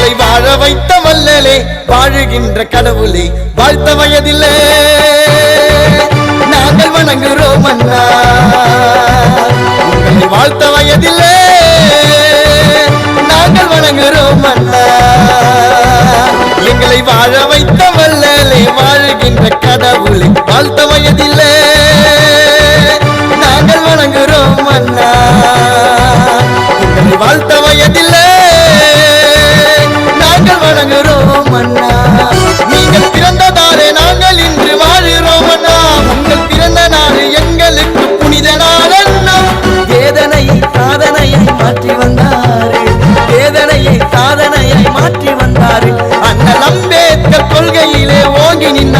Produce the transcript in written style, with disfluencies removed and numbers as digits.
எங்களை வாழ வைத்த வல்லலே வாழுகின்ற கடவுளே வாழ்த்த வயதில்லை நாங்கள் வணங்குகிறோம் அண்ணா உங்களை வாழ்த்த வயதில்லை நாங்கள் வணங்குகிறோம் அண்ணா எங்களை வாழ வைத்த வல்லலே வாழுகின்ற கடவுளை வாழ்த்த வயதில்லை நாங்கள் வணங்குகிறோம் அண்ணா உங்களை வாழ்த்த வயதில்லை நாங்கள் வணங்குகிறோம் அண்ணா நீங்கள் பிறந்ததாலே நாங்கள் இன்று வாழுகிறோம் அண்ணா உங்கள் பிறந்த நாள் எங்களுக்கு புனித நாள் அண்ணா வேதனையை சாதனையை மாற்றி வந்தாரே வேதனையை சாதனையை மாற்றி வந்தாரே அண்ணல் அம்பேத்கர் கொள்கையிலே ஓங்கி நின்ன